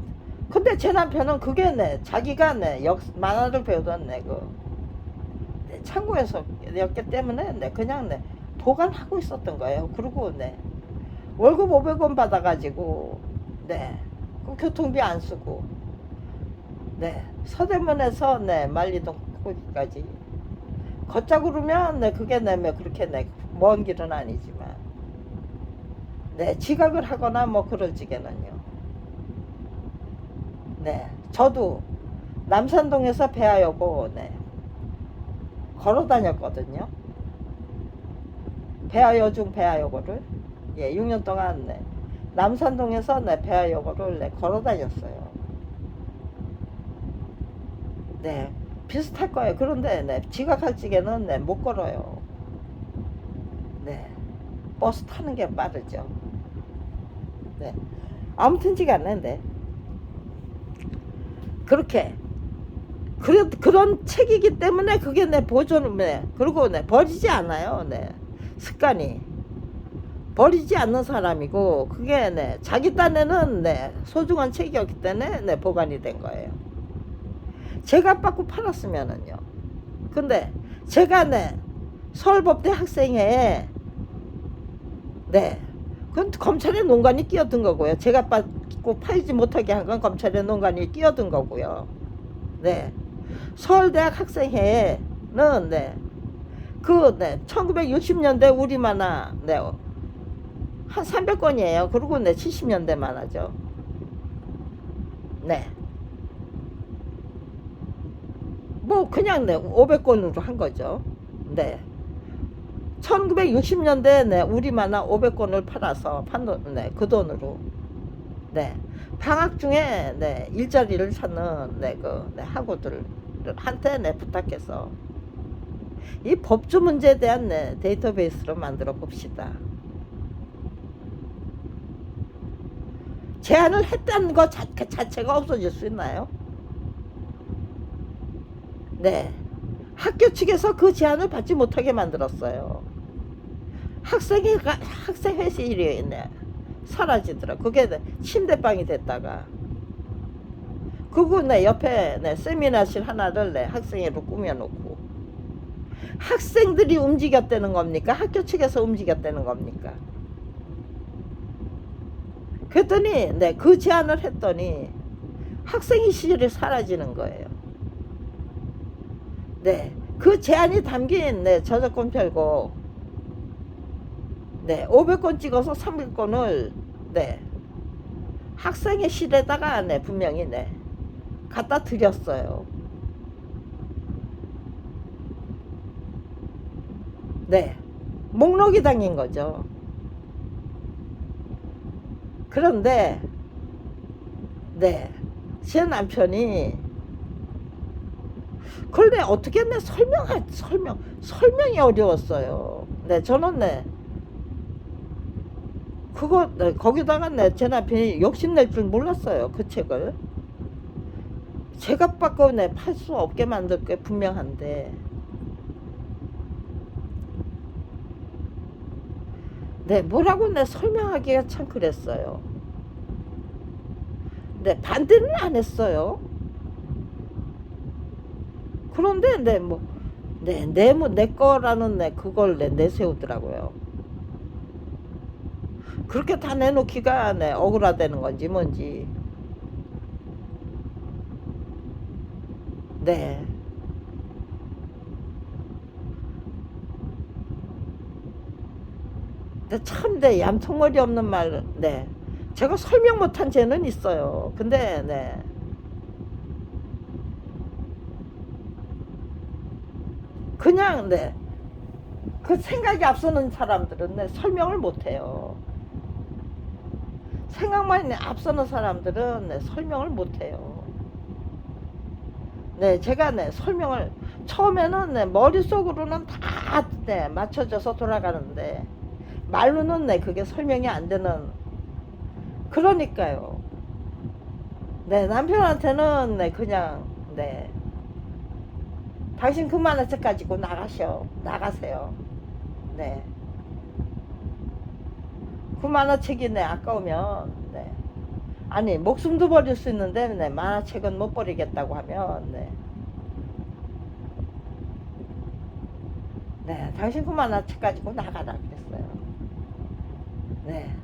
[SPEAKER 1] 근데 제 남편은 그게 네, 자기가 네, 만화를 배우던 네, 네, 창고에서였기 때문에 네, 그냥 네, 보관하고 있었던 거예요. 그리고 네, 월급 500원 받아가지고 네, 그 교통비 안 쓰고 네, 서대문에서 네, 만리동 거기까지 걷자 그러면 네, 그게 네, 뭐 그렇게 네, 먼 길은 아니지만 네, 지각을 하거나 뭐 그럴 적에는요. 네, 저도 남산동에서 배하여고 네, 걸어 다녔거든요. 배하여 중 배하여고를 예, 6년 동안 네, 남산동에서 네, 배하여고를 네, 걸어 다녔어요. 네, 비슷할 거예요. 그런데 네, 지각할 적에는 네, 못 걸어요. 네, 버스 타는 게 빠르죠. 네, 아무튼지가 않는데 그렇게 그런 책이기 때문에 그게 내 보존을 네, 그리고 네, 버리지 않아요. 네, 습관이 버리지 않는 사람이고 그게 네, 자기 딴에는 네, 소중한 책이었기 때문에 네, 보관이 된 거예요. 제가 받고 팔았으면은요. 근데 제가 네, 서울법대 학생회에 네, 그건 검찰의 농간이 끼어든 거고요. 제가 받고 팔지 못하게 한 건 검찰의 농간이 끼어든 거고요. 네, 서울대학 학생회는 네, 네, 1960년대 우리 만화 네, 한 300권이에요. 그리고 네, 70년대 만화죠. 네, 뭐 그냥 네, 500권으로 한 거죠. 네, 1960년대 네, 우리 만화 500권을 팔아서 네, 그 돈으로 네, 방학 중에 네, 일자리를 찾는 네, 네, 학우들한테 네, 부탁해서 이 법조 문제에 대한 네, 데이터베이스로 만들어 봅시다. 제안을 했다는 것 자체가 없어질 수 있나요? 네, 학교 측에서 그 제안을 받지 못하게 만들었어요. 학생회실이 네, 사라지더라. 그게 네, 침대방이 됐다가 그거 네, 옆에 네, 세미나실 하나를 네, 학생회로 꾸며놓고 학생들이 움직였다는 겁니까? 학교 측에서 움직였다는 겁니까? 그랬더니 네, 그 제안을 했더니 학생회 시절이 사라지는 거예요. 네, 그 제안이 담긴 네, 저작권 별거 네, 500권 찍어서 300권을 네, 학생회 실에다가 네, 분명히 네, 갖다 드렸어요. 네, 목록이 담긴 거죠. 그런데 네, 제 남편이 그런데 어떻게 내 설명이 어려웠어요. 네, 저는 네, 그거 네, 거기다가 네, 제 남편이 욕심낼 줄 몰랐어요. 그 책을 제가 받고 네, 팔 수 없게 만들 게 분명한데 네, 뭐라고 내 설명하기가 참 그랬어요. 네, 반대는 안 했어요. 그런데 네, 뭐 내 거라는 네, 그걸 내세우더라고요. 그렇게 다 내놓기가 네, 억울하다는 건지 뭔지. 네. 근데 참, 네, 얌통머리 없는 말, 네. 제가 설명 못한 죄는 있어요. 근데, 네. 그냥, 네. 그 생각이 앞서는 사람들은 네, 설명을 못해요. 생각만 앞서는 사람들은 네, 설명을 못해요. 네, 제가 네, 설명을, 처음에는 네, 머릿속으로는 다 네, 맞춰져서 돌아가는데, 말로는 네, 그게 설명이 안 되는, 그러니까요. 네, 남편한테는 네, 그냥, 네, 당신 그만한 책 가지고 나가세요. 네, 그만한 책이 네, 아까우면, 네. 아니, 목숨도 버릴 수 있는데, 네, 만화책은 못 버리겠다고 하면, 네. 네, 당신 그만한 책 가지고 나가라 그랬어요. 네.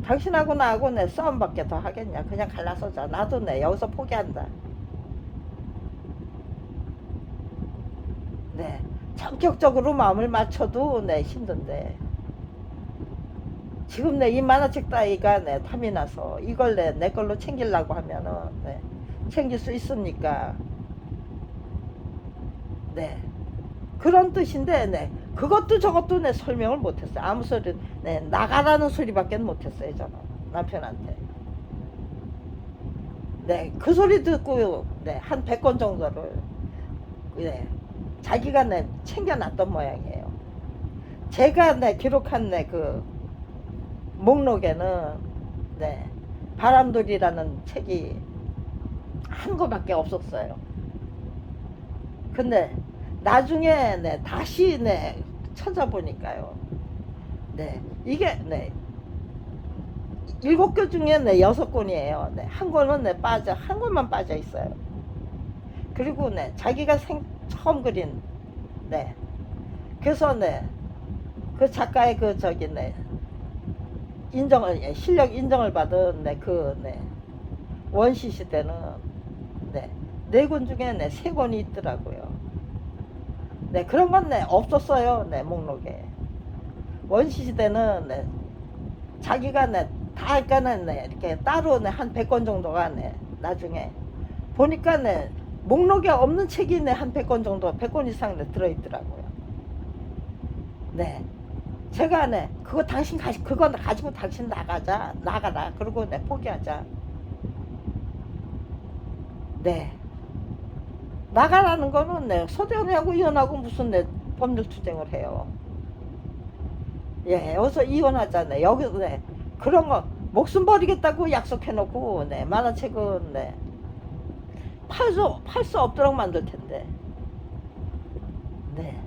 [SPEAKER 1] 당신하고 나하고 내 싸움밖에 더 하겠냐. 그냥 갈라서자. 나도 내 여기서 포기한다. 네. 전격적으로 마음을 맞춰도 내 힘든데. 지금 내 이 만화책 따위가 내 탐이 나서 이걸 내 걸로 챙기려고 하면은 네. 챙길 수 있습니까? 네. 그런 뜻인데, 네. 그것도 저것도 내 설명을 못했어요. 아무 소리, 네. 나가라는 소리밖에 못했어요, 저는. 남편한테. 네. 그 소리 듣고, 네. 한 100권 정도를, 네. 자기가 네. 챙겨놨던 모양이에요. 제가 네. 기록한 네. 그 목록에는, 네. 바람돌이라는 책이 한 거밖에 없었어요. 근데 나중에 네. 다시 네. 찾아보니까요. 네. 이게 네. 7개 중에 네. 6권이에요. 네. 한 권은 네. 한 권만 빠져 있어요. 그리고 네. 자기가 처음 그린, 네. 그래서 네. 그 작가의 그 저기 네. 실력 인정을 받은 네. 그 네. 원시 시대는 네. 4권 중에 네. 3권이 있더라고요. 네. 그런 건 네. 없었어요. 네. 목록에. 원시 시대는 네. 자기가 네. 다 할까는 네. 이렇게 따로 네. 한 100권 정도가 네. 나중에 보니까 네. 목록에 없는 책이 네. 한 100권 정도, 100권 이상 네. 들어있더라고요. 네. 제가 네. 그거 가지고 당신 나가라. 그리고 네. 포기하자. 네. 나가라는 거는 네. 소대원하고 이혼하고 무슨 네. 법률 투쟁을 해요. 예, 여기서 이혼하잖아요. 여기서 네. 그런 거 목숨 버리겠다고 약속해놓고 네. 만화책은 네. 팔 수 없도록 만들 텐데. 네.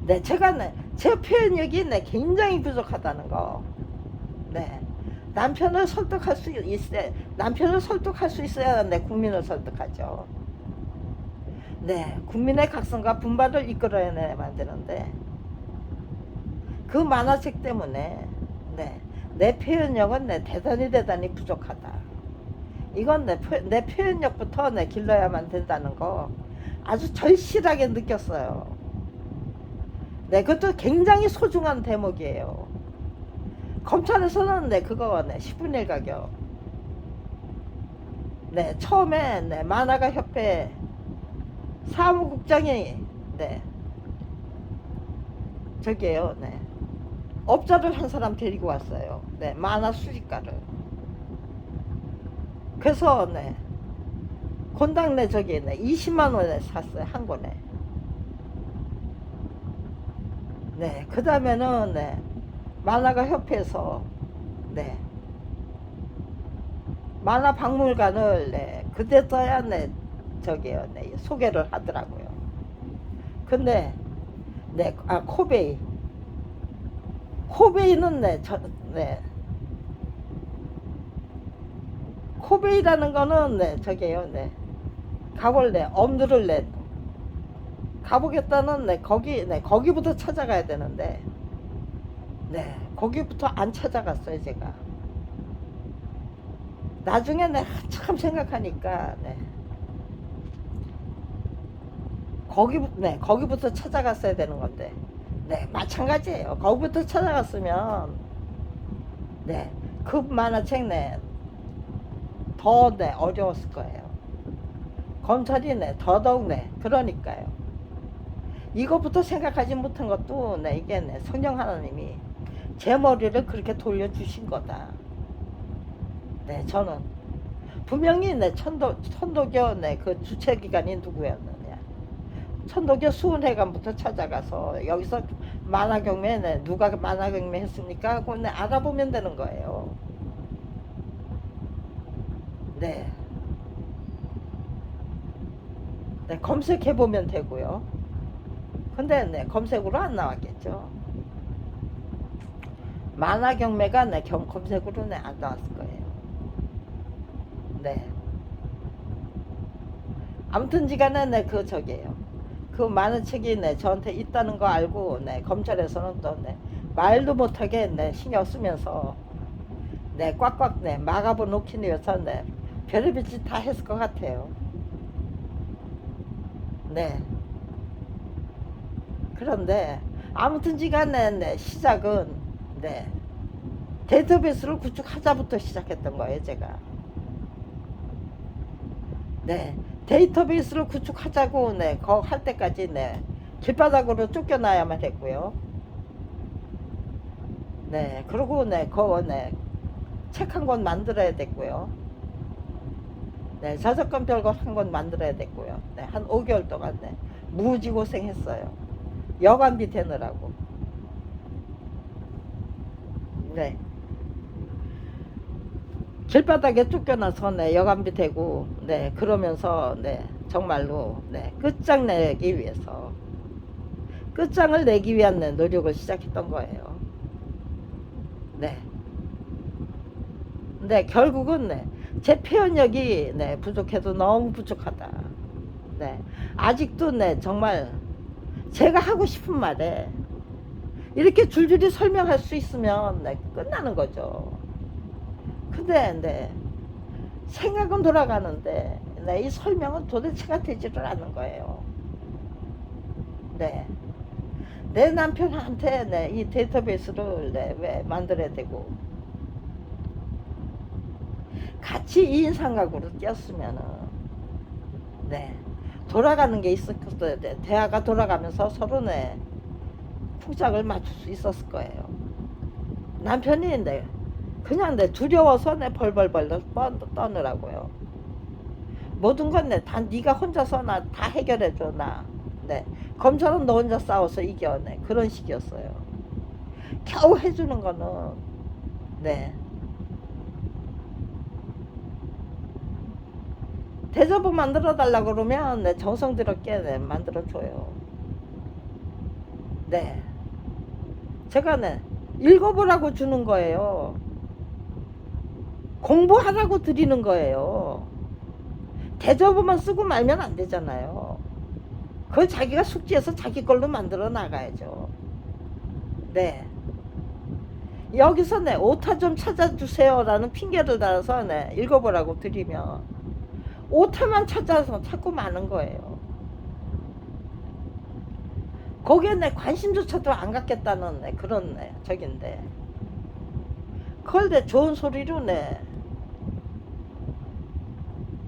[SPEAKER 1] 네, 제가 네. 제 표현력이 네. 굉장히 부족하다는 거. 네. 남편을 설득할 수 있어야 네. 국민을 설득하죠. 네. 국민의 각성과 분발을 이끌어야 만드는데 그 만화책 때문에 네. 내 표현력은 네. 대단히 부족하다. 이건 내 표현력부터 내 길러야만 된다는 거 아주 절실하게 느꼈어요. 네, 그것도 굉장히 소중한 대목이에요. 검찰에서는 네, 그거 네, 10분의 1 가격. 네, 처음에 네, 만화가 협회 사무국장이 네, 저기에요. 네, 업자를 한 사람 데리고 왔어요. 네, 만화 수집가를. 그래서 네, 권당 네 저기 네 20만 원에 샀어요. 한 권에. 네, 그 다음에는 네, 만화가 협회에서 네, 만화 박물관을 네, 그때서야 네, 저기요 네, 소개를 하더라고요. 근데 네, 코베이는 네, 네, 코베이라는 거는 네, 저기요 네, 가볼 네, 엄두를 내 가보겠다는 네, 거기부터 찾아가야 되는데 네, 거기부터 안 찾아갔어요 제가. 나중에 네, 참 생각하니까 네, 거기부터 찾아갔어야 되는 건데 네, 마찬가지예요. 거기부터 찾아갔으면 네, 그 만화책 네, 더 네, 어려웠을 거예요. 검찰이 네, 더더욱 네, 그러니까요. 이것부터 생각하지 못한 것도 네, 이게 네, 성령 하나님이 제 머리를 그렇게 돌려주신 거다. 네, 저는 분명히 네, 천도교 네, 그 주체기관이 누구였느냐. 천도교 수원회관부터 찾아가서 여기서 만화경매 네, 누가 만화경매 했습니까? 하고 네, 알아보면 되는 거예요. 네. 네, 검색해 보면 되고요. 근데 네, 검색으로 안 나왔겠죠. 만화경매가 네, 검색으로 네, 안 나왔을 거예요. 네. 아무튼지간에 네, 그 저기예요. 그 많은 책이 네, 저한테 있다는 거 알고 네, 검찰에서는 또 네, 말도 못하게 네, 신경 쓰면서 네, 꽉꽉 네, 막아보 놓기 위해서 네, 별의별 짓 다 했을 것 같아요. 네. 그런데 아무튼지간에 네, 시작은 네, 데이터베이스를 구축하자부터 시작했던 거예요, 제가. 네, 데이터베이스를 구축하자고 네, 거 할 때까지 네, 길바닥으로 쫓겨나야만 했고요. 네, 그리고 네, 거 네, 책 한 권 만들어야 됐고요. 네, 저작권 별거 한 권 만들어야 됐고요. 네, 한 5개월 동안 네, 무지고생했어요. 여관비 되느라고. 네. 길바닥에 쫓겨나서 네, 여관비 되고 네, 그러면서 네, 정말로 네, 끝장내기 위해서 끝장을 내기 위한 네, 노력을 시작했던 거예요. 네. 근데 결국은 네, 제 표현력이 네, 부족해도 너무 부족하다. 네. 아직도 네, 정말 제가 하고 싶은 말에 이렇게 줄줄이 설명할 수 있으면 네, 끝나는 거죠. 근데 네, 생각은 돌아가는데 네, 이 설명은 도대체가 되지를 않는 거예요. 네. 내 남편한테 네, 이 데이터베이스를 네, 왜 만들어야 되고 같이 2인 삼각으로 뛰었으면은 네, 돌아가는 게 있었어야 돼. 대화가 돌아가면서 서로 네, 풍짝을 맞출 수 있었을 거예요. 남편이 네, 그냥 내 두려워서 내 벌벌벌 떠느라고요. 모든 건 내 다 네가 혼자서 나 다 해결해줘 나. 네, 검찰은 너 혼자 싸워서 이겨 네, 그런 식이었어요. 겨우 해주는 거는 네, 대접을 만들어 달라고 그러면 네, 정성 들었게 네, 만들어 줘요. 네, 제가 네, 읽어보라고 주는 거예요. 공부하라고 드리는 거예요. 대접어만 쓰고 말면 안 되잖아요. 그걸 자기가 숙지해서 자기 걸로 만들어 나가야죠. 네. 여기서 네, 오타 좀 찾아주세요 라는 핑계를 달아서 네, 읽어보라고 드리면 오타만 찾아서 찾고 마는 거예요. 거기에 내 관심조차도 안 갖겠다는 네, 그런 네, 적인데 그걸 내 좋은 소리로 내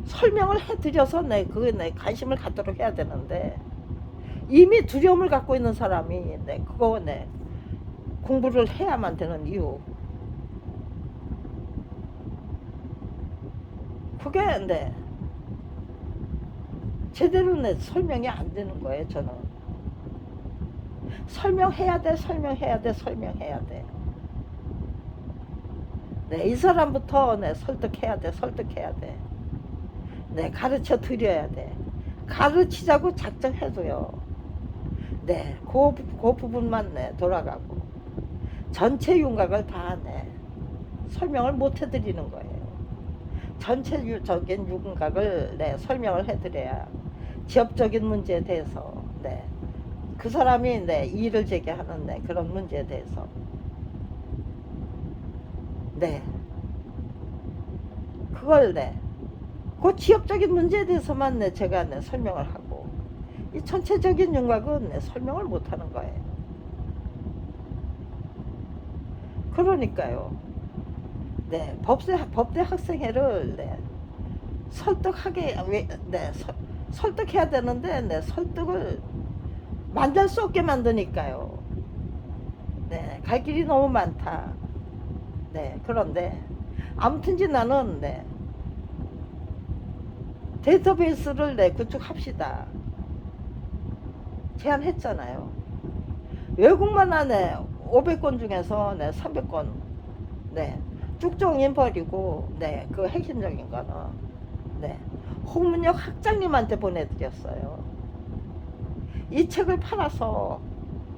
[SPEAKER 1] 설명을 해드려서 내 그에 내 관심을 갖도록 해야 되는데 이미 두려움을 갖고 있는 사람이 내 그거 내 공부를 해야만 되는 이유 그게 내 제대로 내 설명이 안 되는 거예요. 저는 설명해야 돼, 설명해야 돼, 설명해야 돼. 네, 이 사람부터 네, 설득해야 돼, 설득해야 돼. 네, 가르쳐 드려야 돼. 가르치자고 작정해도요. 네, 그 부분만 네, 돌아가고 전체 윤곽을 다 네, 설명을 못 해드리는 거예요. 전체적인 윤곽을 네, 설명을 해드려야 지역적인 문제에 대해서 네, 그 사람이 네, 이의를 제기하는 네, 그런 문제에 대해서 네, 그걸 네, 그 지역적인 문제에 대해서만 네, 제가 네, 설명을 하고 이 전체적인 윤곽은 네, 설명을 못 하는 거예요. 그러니까요. 네, 법대 학생회를 네, 설득하게 네, 설득해야 되는데 네, 설득을 만들 수 없게 만드니까요. 네, 갈 길이 너무 많다. 네, 그런데 아무튼지 나는 네, 데이터베이스를 네, 구축합시다. 제안했잖아요. 외국만 안에 500건 중에서 네, 300건 네, 쭉종인 버리고 네, 그 핵심적인 거는 네, 홍문혁 학장님한테 보내드렸어요. 이 책을 팔아서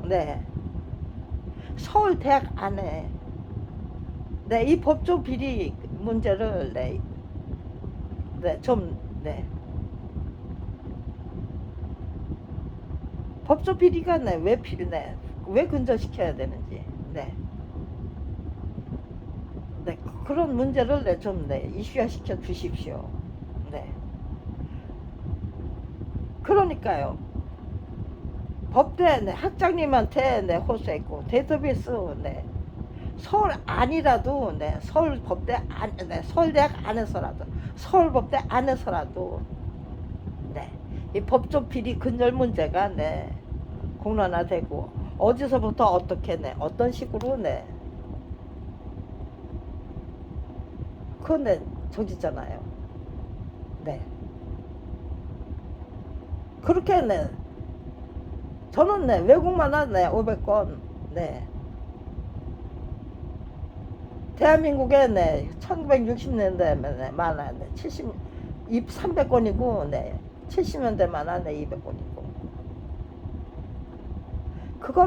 [SPEAKER 1] 네, 서울대학 안에 네, 이 법조 비리 문제를 네, 네, 좀 네, 법조 비리가 네, 왜 근절시켜야 되는지 네, 네, 그런 문제를 네, 좀 네, 이슈화 시켜 주십시오. 네, 그러니까요. 법대 네, 학장님한테 네, 호소했고 데이터베이스 네, 서울 안이라도 네, 서울 법대 안, 네, 서울대학 안에서라도 서울법대 안에서라도 네, 이 법조 비리 근절 문제가 네, 공론화되고 어디서부터 어떻게 네, 어떤 식으로 네, 그건 네, 저기잖아요. 네, 그렇게 네, 저는 네, 외국만 네, 500건 네, 대한민국에 네, 1960년대 만화 네, 300건이고 네, 70년대 만화 네, 200건이고